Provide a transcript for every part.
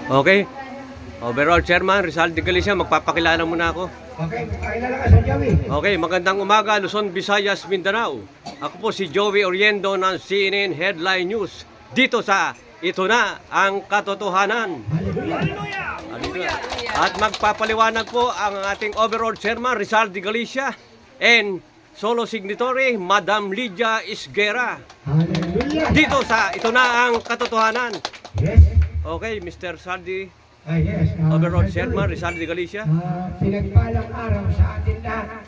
Okay. Overall Chairman Rizal de Galicia, magpapakilala muna ako. Okay, pakilala ka sa Joey. Okay, magandang umaga Luzon, Visayas, Mindanao. Ako po si Joey Oriendo ng CNN Headline News. Dito sa Ito Na Ang Katotohanan. Hallelujah! Hallelujah. At magpapaliwanag po ang ating overall Chairman Rizal de Galicia and solo signatory Madam Lydia Isguera. Hallelujah! Dito sa Ito Na Ang Katotohanan. Yes. Okay, Mr. Saldi, Yes. overall Chairman Rizal de Galicia. Pinagpalang araw sa atin lahat.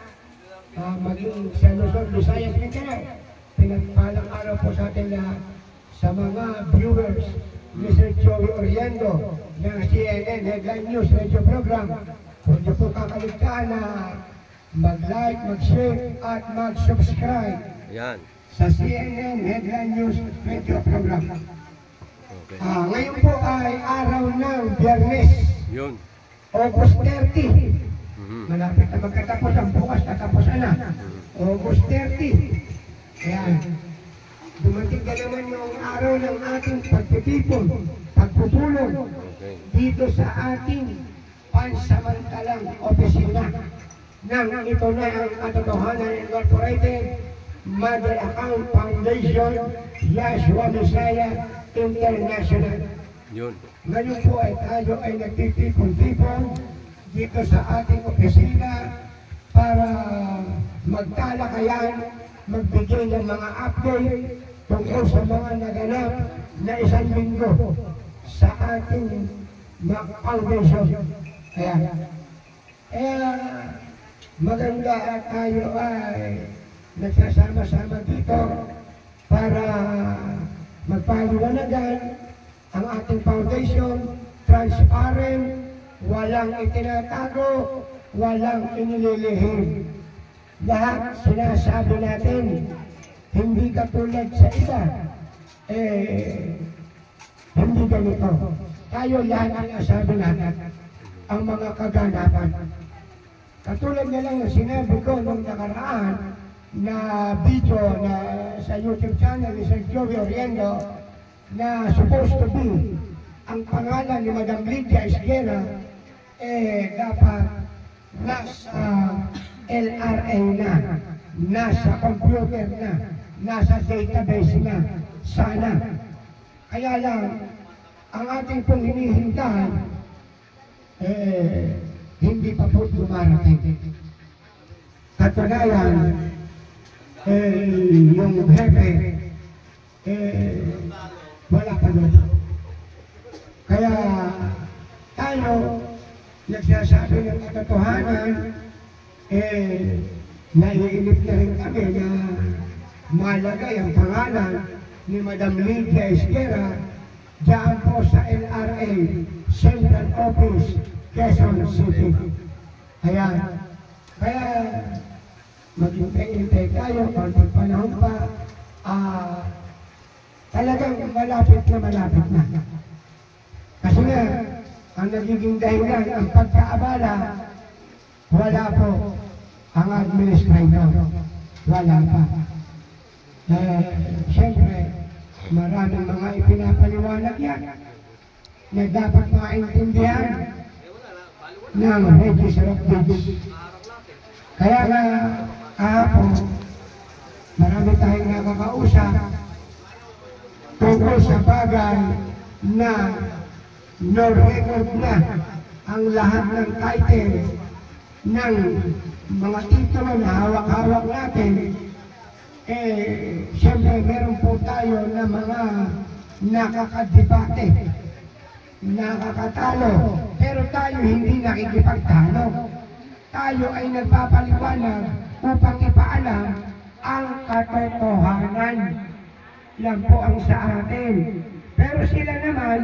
Maging sa Luzon, Visayas, Mindanao. Pinagpalang araw po sa atin lahat. Sa mga viewers, Mr. Joey Oriendo ng CNN Headline News Radio Program. Huwag niyo po kakaligtaan na mag-like, mag-share at mag-subscribe Yan. sa CNN Headline News Radio Program. Okay. Ngayon po ay araw ng Biyernes, Yun. August 30. Mhm. Malapit na magkatapos ang bukas, katapusan na. August 30. Kaya dumating na naman yung araw ng ating pagtitipon, pagpupulong Okay. dito sa ating pansamantalang opisina ng Ito Na Ang Katotohanan Incorporated Mother Account Foundation Yashua Messiah International. Yun. Ngayon po ay tayo ay nagtitipon-tipon dito sa ating opisina para magtalakayan, magbigay ng mga update tungkol sa mga naganap na isang linggo sa ating foundation. Kaya, maganda at tayo ay nagsasama-sama dito para magpaliwanagan ang ating foundation, transparent, walang itinatago, walang inililihim. Lahat sinasabi natin, hindi katulad sa iba, hindi ganito. Tayo lahat ang nasabi natin ang mga kaganapan. Katulad na lang ang sinabi ko nung nakaraan na video na sa YouTube channel ni Sir Joey Oriendo na supposed to be ang pangalan ni Madam Lydia Isguera dapat nasa LRA na, nasa computer na, nasa database na, sana. Kaya lang, ang ating pong hinihintahan, hindi pa po dumarating. Katunayan, yung hepe, wala pa doon. Kaya tayo, nagsasabi ng katotohanan, naiinip na rin kami na malagay ang pangalan ni Madam Lydia Isguera diyan po sa LRA Central Office, Quezon City. Kaya maghintay-hintay tayo pag panahon pa, talagang malapit na. Kasi nga, ang nagiging dahilan, ang pagkaabala, wala po ang administrator. Wala pa. Siyempre, maraming mga ipinapaliwanag yan na dapat maintindihan ng Register of Deeds. Kaya nga, kahapon, marami tayong nakakausap tungkol sa bagay na no-record na ang lahat ng title ng mga titulo na hawak-hawak natin. Siyempre meron po tayo na mga nakakadebate, nakakatalo, pero tayo hindi nakikipagtalo. Tayo ay nagpapaliwanag upang ipaalam ang katotohanan. Yan po ang sa atin. Pero sila naman,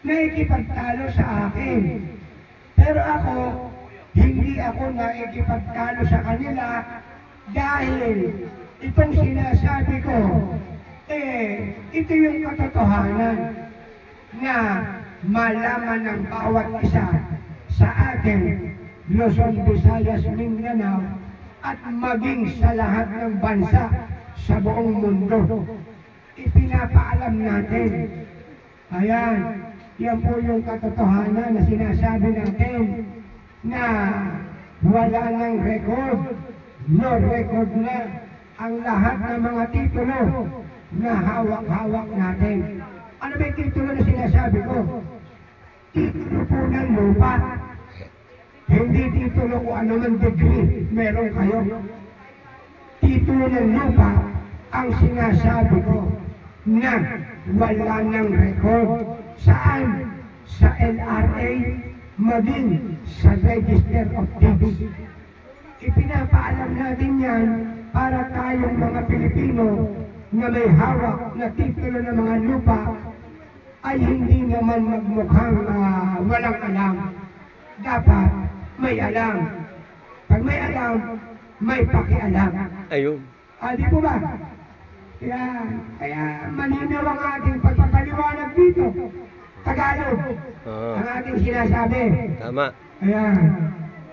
nakikipagtalo sa akin. Pero ako, hindi ako nakikipagtalo sa kanila dahil itong sinasabi ko, ito yung katotohanan na malaman ng bawat isa sa atin, Luzon, Visayas, Mindanao, at maging sa lahat ng bansa sa buong mundo. Ipinapaalam natin Ayan, yan po yung katotohanan na sinasabi natin na wala ng record, no record na ang lahat ng mga titulo na hawak-hawak natin. Ano ba yung titulo na sinasabi ko? Titulo po ng lupa. Hindi titulo kung ano man degree meron kayo. Titulo ng lupa ang sinasabi ko na wala ng record. Saan? Sa LRA, maging sa Register of Deeds. Ipinapaalam natin yan para tayong mga Pilipino na may hawak na titulo ng mga lupa ay hindi naman magmukhang walang alam. Dapat may alam. Pag may alam, may pakialam. Ayun. Di po ba? Kaya malinaw ang ating pagpapaliwanag dito. Tagalog. Ang ating sinasabi. Tama.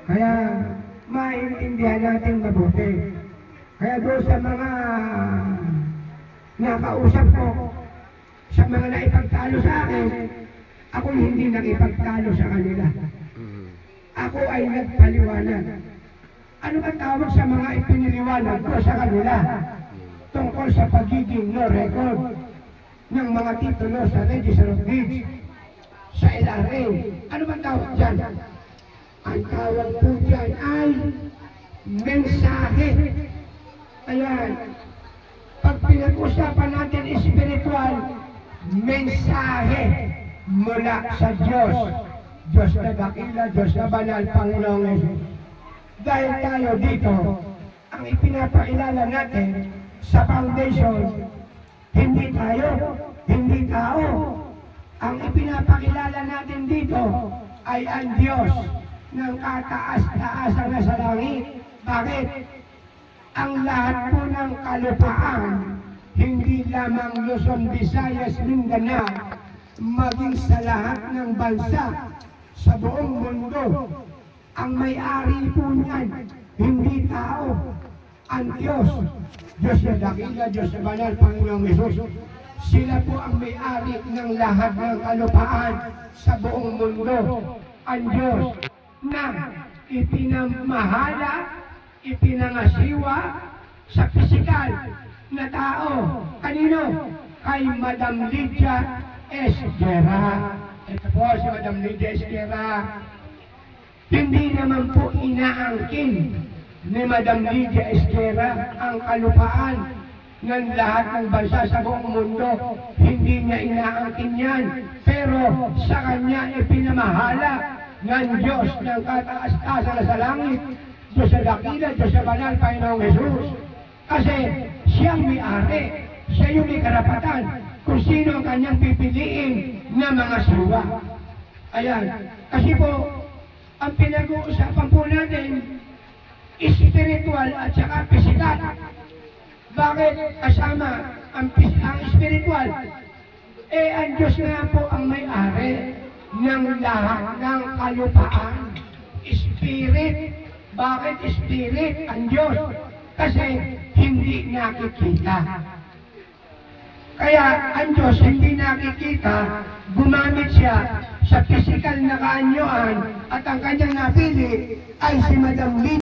Kaya maintindihan natin mabuti. Kaya doon sa mga nakausap ko, sa mga naipagtalo sa akin, ako hindi nakipagtalo sa kanila. Ako ay nagpaliwanag. Ano ba tawag sa mga ipiniliwanag ko sa kanila tungkol sa pagiging no record ng mga titulo sa Register of Deeds, sa LRA? Ano ba tawag dyan? Ang tawag po dyan ay mensahe. Ayan. Pag pinag-usapan natin spiritual, mensahe mula sa Diyos. Diyos na dakila, Diyos na banal, Panginoong Jesus. Dahil tayo dito, ang ipinapakilala natin sa foundation, hindi tayo, hindi tao. Ang ipinapakilala natin dito ay ang Diyos ng kataas-taasan na sa langit. Bakit? Ang lahat po ng kalupaan, hindi lamang Luzon, Visayas, Mindanao, maging sa lahat ng bansa sa buong mundo, ang may-ari po niyan, hindi tao, ang Diyos. Diyos na dakila, Diyos na banal, Panginoong Jesus. Sila po ang may-ari ng lahat ng kalupaan sa buong mundo. Ang Diyos na ipinamahala, ipinangasiwa sa pisikal na tao. Kanino? Kay Madam Lydia Esguerra. Ito po si Madam Lydia Esguerra. Hindi naman po inaangkin ni Madam Lydia Esguerra ang kalupaan ng lahat ng bansa sa buong mundo. Hindi niya inaangkin yan. Pero sa kanya ipinamahala ng Diyos ng kataas-tasan na sa langit, Diyos sa dakila, Diyos sa banal, Panginoong Jesus. Kasi siyang may-ari, siya yung may karapatan kung sino ang kanyang pipiliin na mga siwa. Ayan. Kasi po, ang pinag-uusapan po natin, spiritual at saka pisikal. Bakit kasama ang spiritual? Ang Diyos nga po ang may-ari ng lahat ng kalupaan. Spirit. Bakit spirit ang Diyos? Kasi hindi nakikita. Kaya ang Diyos hindi nakikita, gumamit siya sa pisikal na kaanyuan at ang kanyang napili ay si Madam Lydia.